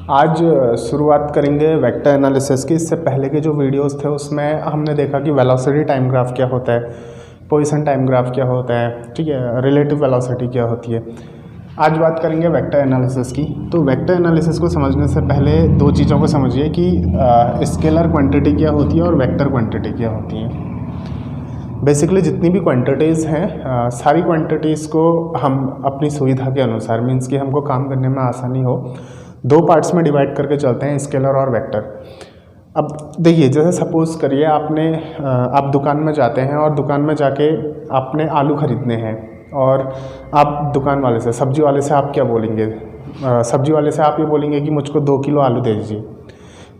आज शुरुआत करेंगे वेक्टर एनालिसिस की। इससे पहले के जो वीडियोस थे उसमें हमने देखा कि वेलोसिटी टाइम ग्राफ क्या होता है, पोजीशन टाइम ग्राफ क्या होता है, ठीक है, रिलेटिव वेलोसिटी क्या होती है। आज बात करेंगे वेक्टर एनालिसिस की। तो वेक्टर एनालिसिस को समझने से पहले दो चीज़ों को समझिए कि स्केलर क्वांटिटी क्या होती है और वेक्टर क्वांटिटी क्या होती है। बेसिकली जितनी भी क्वांटिटीज़ हैं, सारी क्वांटिटीज़ को हम अपनी सुविधा के अनुसार, मीन्स कि हमको काम करने में आसानी हो, दो पार्ट्स में डिवाइड करके चलते हैं, स्केलर और वेक्टर। अब देखिए, जैसे सपोज़ करिए आप दुकान में जाते हैं और दुकान में जाके आपने आलू ख़रीदने हैं और आप दुकान वाले से, सब्जी वाले से आप क्या बोलेंगे? सब्जी वाले से आप ये बोलेंगे कि मुझको 2 किलो आलू दे दीजिए।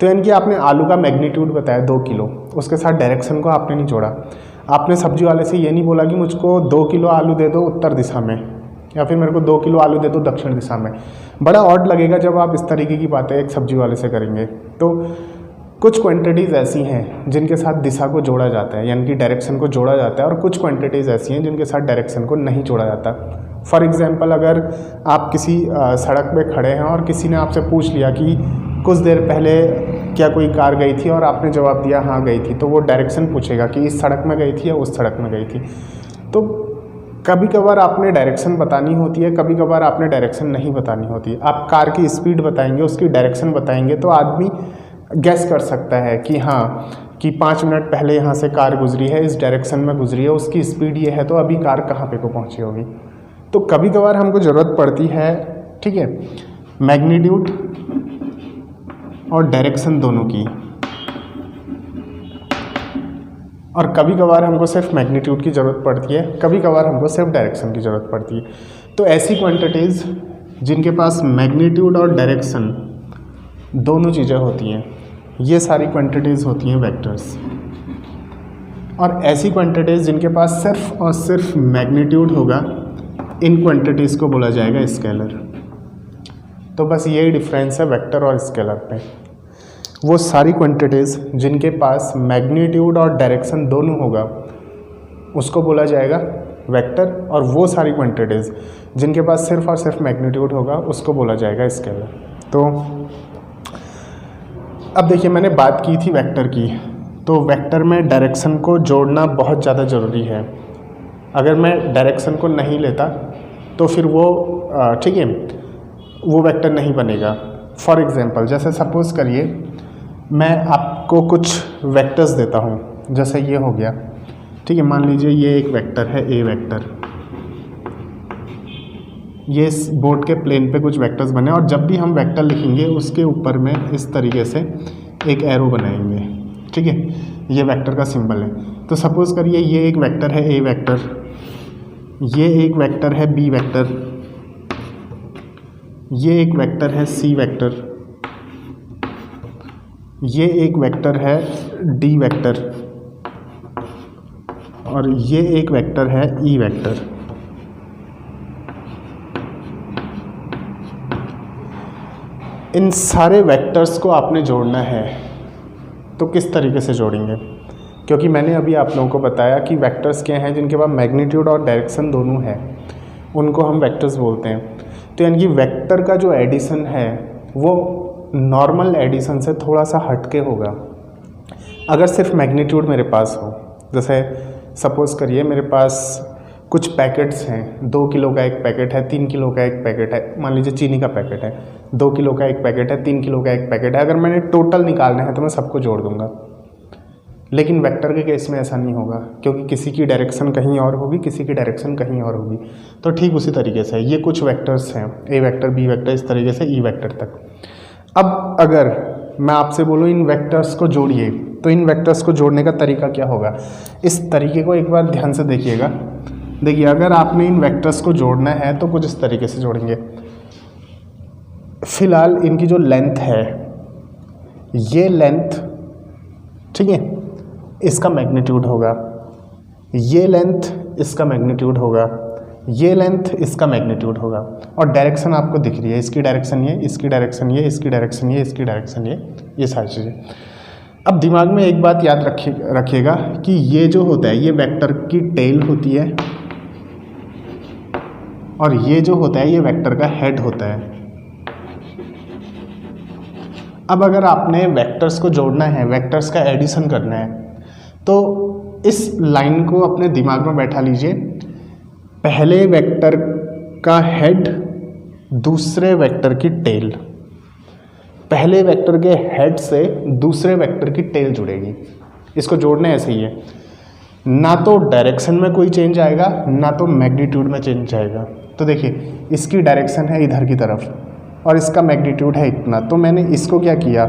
तो यानी कि आपने आलू का मैग्नीट्यूड बताया 2 किलो, उसके साथ डायरेक्शन को आपने नहीं जोड़ा। आपने सब्जी वाले से ये नहीं बोला कि मुझको 2 किलो आलू दे दो उत्तर दिशा में, या फिर मेरे को 2 किलो आलू दे दो दक्षिण दिशा में। बड़ा ऑड लगेगा जब आप इस तरीके की बातें एक सब्जी वाले से करेंगे। तो कुछ क्वांटिटीज़ ऐसी हैं जिनके साथ दिशा को जोड़ा जाता है, यानी कि डायरेक्शन को जोड़ा जाता है, और कुछ क्वांटिटीज़ ऐसी हैं जिनके साथ डायरेक्शन को नहीं जोड़ा जाता। फॉर एग्जांपल, अगर आप किसी सड़क पे खड़े हैं और किसी ने आपसे पूछ लिया कि कुछ देर पहले क्या कोई कार गई थी, और आपने जवाब दिया हाँ गई थी, तो वो डायरेक्शन पूछेगा कि इस सड़क में गई थी या उस सड़क में गई थी। तो कभी कभार आपने डायरेक्शन बतानी होती है, कभी कभार आपने डायरेक्शन नहीं बतानी होती है। आप कार की स्पीड बताएंगे, उसकी डायरेक्शन बताएंगे, तो आदमी गैस कर सकता है कि हाँ, कि 5 मिनट पहले यहाँ से कार गुजरी है, इस डायरेक्शन में गुजरी है, उसकी स्पीड ये है, तो अभी कार कहाँ पे को पहुँची होगी। तो कभी कभार हमको ज़रूरत पड़ती है, ठीक है, मैग्नीट्यूड और डायरेक्शन दोनों की, और कभी कभार हमको सिर्फ मैग्नीट्यूड की ज़रूरत पड़ती है, कभी कभार हमको सिर्फ डायरेक्शन की ज़रूरत पड़ती है। तो ऐसी क्वांटिटीज़ जिनके पास मैग्नीट्यूड और डायरेक्शन दोनों चीज़ें होती हैं, ये सारी क्वांटिटीज़ होती हैं वेक्टर्स। और ऐसी क्वांटिटीज़ जिनके पास सिर्फ और सिर्फ मैग्नीट्यूड होगा, इन क्वांटिटीज़ को बोला जाएगा स्केलर। तो बस यही डिफरेंस है वेक्टर और स्केलर पे। वो सारी क्वांटिटीज़ जिनके पास मैग्नीट्यूड और डायरेक्शन दोनों होगा उसको बोला जाएगा वेक्टर, और वो सारी क्वांटिटीज़ जिनके पास सिर्फ और सिर्फ मैग्नीट्यूड होगा उसको बोला जाएगा स्केलर। तो अब देखिए, मैंने बात की थी वेक्टर की, तो वेक्टर में डायरेक्शन को जोड़ना बहुत ज़्यादा ज़रूरी है। अगर मैं डायरेक्शन को नहीं लेता तो फिर वो ठीक है, वो वेक्टर नहीं बनेगा। फॉर एग्जांपल, जैसे सपोज़ करिए मैं आपको कुछ वेक्टर्स देता हूँ, जैसे ये हो गया, ठीक है, मान लीजिए ये एक वेक्टर है, ए वेक्टर। ये इस बोर्ड के प्लेन पे कुछ वेक्टर्स बने, और जब भी हम वेक्टर लिखेंगे उसके ऊपर में इस तरीके से एक एरो बनाएंगे, ठीक है, ये वेक्टर का सिंबल है। तो सपोज़ करिए ये एक वेक्टर है, ए वेक्टर, ये एक वेक्टर है, बी वेक्टर, ये एक वेक्टर है, सी वेक्टर, ये एक वेक्टर है, डी वेक्टर, और ये एक वेक्टर है, ई वेक्टर। इन सारे वेक्टर्स को आपने जोड़ना है, तो किस तरीके से जोड़ेंगे? क्योंकि मैंने अभी आप लोगों को बताया कि वेक्टर्स क्या हैं जिनके पास मैग्नीट्यूड और डायरेक्शन दोनों है, उनको हम वेक्टर्स बोलते हैं। तो यानी कि वेक्टर का जो एडिशन है वो नॉर्मल एडिशन से थोड़ा सा हटके होगा। अगर सिर्फ मैग्नीट्यूड मेरे पास हो, जैसे सपोज़ करिए मेरे पास कुछ पैकेट्स हैं, 2 किलो का एक पैकेट है, 3 किलो का एक पैकेट है, मान लीजिए चीनी का पैकेट है, 2 किलो का एक पैकेट है, 3 किलो का एक पैकेट है। अगर मैंने टोटल निकालना है तो मैं सबको जोड़ दूंगा, लेकिन वेक्टर के केस में ऐसा नहीं होगा, क्योंकि किसी की डायरेक्शन कहीं और होगी, किसी की डायरेक्शन कहीं और होगी। तो ठीक उसी तरीके से ये कुछ वेक्टर्स हैं, ए वेक्टर, बी वेक्टर, इस तरीके से ई वेक्टर तक। अब अगर मैं आपसे बोलूँ इन वेक्टर्स को जोड़िए, तो इन वेक्टर्स को जोड़ने का तरीका क्या होगा? इस तरीके को एक बार ध्यान से देखिएगा। देखिए, अगर आपने इन वेक्टर्स को जोड़ना है तो कुछ इस तरीके से जोड़ेंगे। फिलहाल इनकी जो लेंथ है, ये लेंथ, ठीक है, इसका मैग्नीट्यूड होगा, ये लेंथ इसका मैग्नीट्यूड होगा, ये लेंथ इसका मैग्नीट्यूड होगा, और डायरेक्शन आपको दिख रही है, इसकी डायरेक्शन ये, इसकी डायरेक्शन ये, इसकी डायरेक्शन ये, इसकी डायरेक्शन ये सारी चीज़ें। अब दिमाग में एक बात याद रखिएगा कि ये जो होता है ये वेक्टर की टेल होती है, और ये जो होता है ये वेक्टर का हेड होता है। अब अगर आपने वेक्टर्स को जोड़ना है, वेक्टर्स का एडिशन करना है, तो इस लाइन को अपने दिमाग में बैठा लीजिए। पहले वेक्टर का हेड, दूसरे वेक्टर की टेल, पहले वेक्टर के हेड से दूसरे वेक्टर की टेल जुड़ेगी। इसको जोड़ने ऐसे ही है, ना तो डायरेक्शन में कोई चेंज आएगा, ना तो मैग्नीट्यूड में चेंज आएगा। तो देखिए इसकी डायरेक्शन है इधर की तरफ और इसका मैग्नीट्यूड है इतना, तो मैंने इसको क्या किया,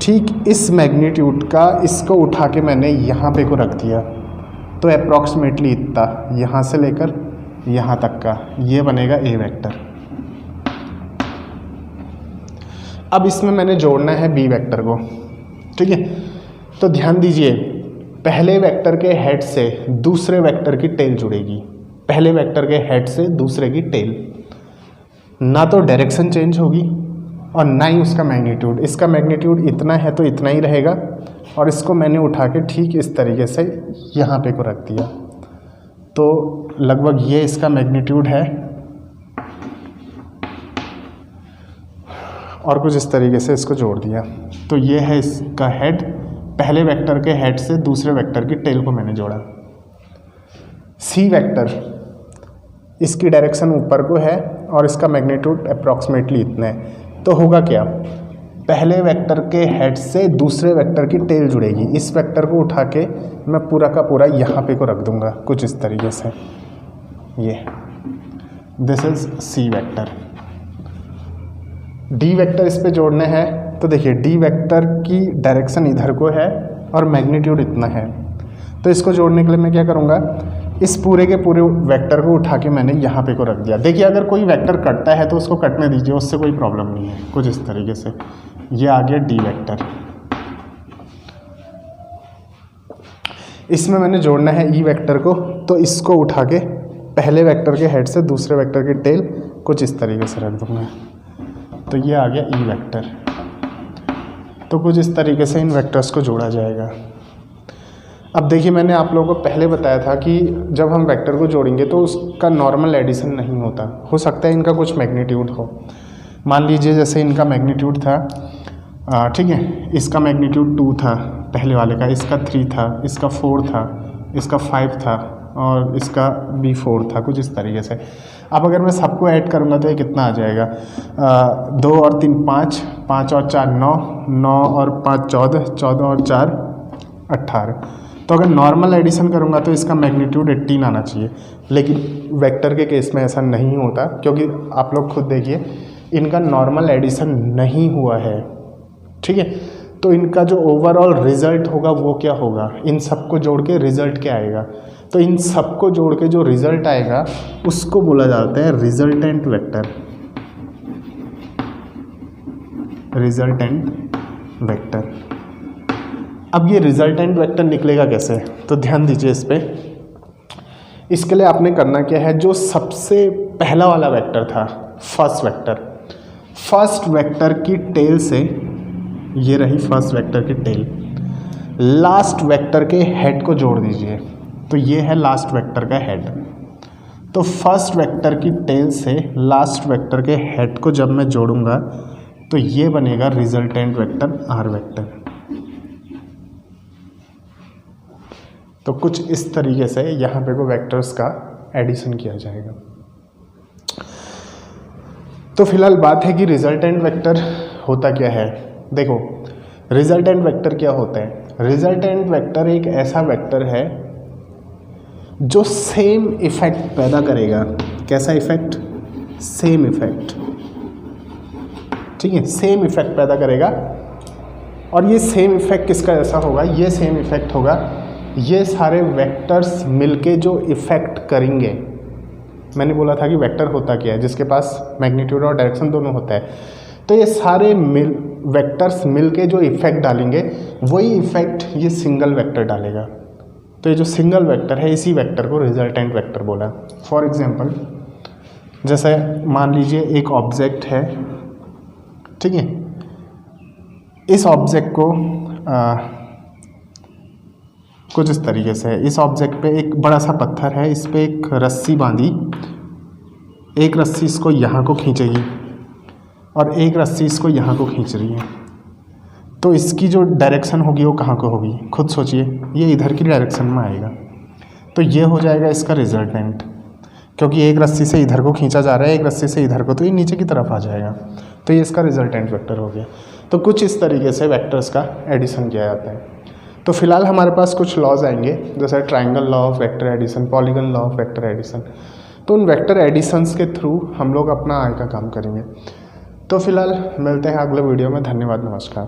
ठीक इस मैग्नीट्यूड का इसको उठा के मैंने यहाँ पे को रख दिया, तो अप्रॉक्सीमेटली इतना, यहाँ से लेकर यहाँ तक का ये बनेगा ए वेक्टर। अब इसमें मैंने जोड़ना है बी वेक्टर को, ठीक है। तो ध्यान दीजिए, पहले वेक्टर के हेड से दूसरे वेक्टर की टेल जुड़ेगी, पहले वेक्टर के हेड से दूसरे की टेल, ना तो डायरेक्शन चेंज होगी और ना ही उसका मैग्नीट्यूड। इसका मैग्नीट्यूड इतना है तो इतना ही रहेगा, और इसको मैंने उठा के ठीक इस तरीके से यहाँ पे को रख दिया, तो लगभग ये इसका मैग्नीट्यूड है, और कुछ इस तरीके से इसको जोड़ दिया, तो ये है इसका हेड। पहले वेक्टर के हेड से दूसरे वेक्टर की टेल को मैंने जोड़ा। सी वेक्टर, इसकी डायरेक्शन ऊपर को है और इसका मैग्नीट्यूड अप्रॉक्सीमेटली इतना है, तो होगा क्या, पहले वेक्टर के हेड से दूसरे वेक्टर की टेल जुड़ेगी। इस वेक्टर को उठा के मैं पूरा का पूरा यहाँ पे को रख दूंगा कुछ इस तरीके से, ये this is C vector. D vector इस पे जोड़ने हैं, तो देखिए डी वेक्टर की डायरेक्शन इधर को है और मैग्नीट्यूड इतना है, तो इसको जोड़ने के लिए मैं क्या करूँगा, इस पूरे के पूरे वेक्टर को उठा के मैंने यहाँ पे को रख दिया। देखिए अगर कोई वेक्टर कटता है तो उसको कटने दीजिए, उससे कोई प्रॉब्लम नहीं है, कुछ इस तरीके से ये आ गया डी वेक्टर। इसमें मैंने जोड़ना है ई वेक्टर को, तो इसको उठा के पहले वेक्टर के हेड से दूसरे वेक्टर की टेल कुछ इस तरीके से रख दूँगा, तो ये आ गया ई वेक्टर। तो कुछ इस तरीके से इन वेक्टर्स को जोड़ा जाएगा। अब देखिए मैंने आप लोगों को पहले बताया था कि जब हम वेक्टर को जोड़ेंगे तो उसका नॉर्मल एडिशन नहीं होता, हो सकता है इनका कुछ मैग्नीट्यूड हो। मान लीजिए जैसे इनका मैग्नीट्यूड था, ठीक है, इसका मैग्नीट्यूड 2 था पहले वाले का, इसका 3 था, इसका 4 था, इसका 5 था और इसका भी 4 था, कुछ इस तरीके से। अब अगर मैं सबको ऐड करूँगा तो ये कितना आ जाएगा, 2 और 3 5, 5 और 4 9, 9 और 5 14, 14 और 4 18। तो अगर नॉर्मल एडिशन करूँगा तो इसका मैग्नीट्यूड 18 आना चाहिए, लेकिन वेक्टर के केस में ऐसा नहीं होता, क्योंकि आप लोग खुद देखिए इनका नॉर्मल एडिशन नहीं हुआ है, ठीक है। तो इनका जो ओवरऑल रिजल्ट होगा वो क्या होगा, इन सबको जोड़ के रिजल्ट क्या आएगा, तो इन सबको जोड़ के जो रिजल्ट आएगा उसको बोला जाता है रिजल्टेंट वेक्टर, रिजल्टेंट वेक्टर। अब ये रिजल्टेंट वेक्टर निकलेगा कैसे, तो ध्यान दीजिए इस पे। इसके लिए आपने करना क्या है, जो सबसे पहला वाला वेक्टर था फर्स्ट वेक्टर, फर्स्ट वेक्टर की टेल से, ये रही फर्स्ट वेक्टर की टेल, लास्ट वेक्टर के हेड को जोड़ दीजिए, तो ये है लास्ट वेक्टर का हेड। तो फर्स्ट वेक्टर की टेल से लास्ट वेक्टर के हेड को जब मैं जोड़ूंगा तो ये बनेगा रिजल्टेंट वेक्टर आर वेक्टर। तो कुछ इस तरीके से यहाँ पे को वेक्टर्स का एडिशन किया जाएगा। तो फिलहाल बात है कि रिजल्टेंट वेक्टर होता क्या है। देखो रिजल्टेंट वेक्टर क्या होता है, रिजल्टेंट वेक्टर एक ऐसा वेक्टर है जो सेम इफेक्ट पैदा करेगा। कैसा इफेक्ट, सेम इफेक्ट, ठीक है, सेम इफेक्ट पैदा करेगा। और ये सेम इफेक्ट किसका ऐसा होगा, ये सेम इफेक्ट होगा, ये सारे वेक्टर्स मिलके जो इफेक्ट करेंगे। मैंने बोला था कि वेक्टर होता क्या है, जिसके पास मैग्नीट्यूड और डायरेक्शन दोनों होता है। तो ये सारे वेक्टर्स मिलके जो इफेक्ट डालेंगे वही इफेक्ट ये सिंगल वेक्टर डालेगा। तो ये जो सिंगल वेक्टर है इसी वेक्टर को रिजल्टेंट वेक्टर बोला। फॉर एग्जांपल जैसे मान लीजिए एक ऑब्जेक्ट है, ठीक है, इस ऑब्जेक्ट को कुछ इस तरीके से, इस ऑब्जेक्ट पे एक बड़ा सा पत्थर है, इस पे एक रस्सी बांधी, एक रस्सी इसको यहाँ को खींचेगी और एक रस्सी इसको यहाँ को खींच रही है। तो इसकी जो डायरेक्शन होगी वो कहाँ को होगी, खुद सोचिए, ये इधर की डायरेक्शन में आएगा। तो ये हो जाएगा इसका रिजल्टेंट, क्योंकि एक रस्सी से इधर को खींचा जा रहा है, एक रस्सी से इधर को, तो ये नीचे की तरफ आ जाएगा। तो ये इसका रिजल्टेंट वेक्टर हो गया। तो कुछ इस तरीके से वेक्टर्स का एडिशन किया जाता है। तो फिलहाल हमारे पास कुछ लॉज आएंगे, जैसे triangle law of vector addition, polygon law of vector addition. तो उन वेक्टर एडिशंस के थ्रू हम लोग अपना आय का काम करेंगे। तो फिलहाल मिलते हैं अगले वीडियो में। धन्यवाद, नमस्कार।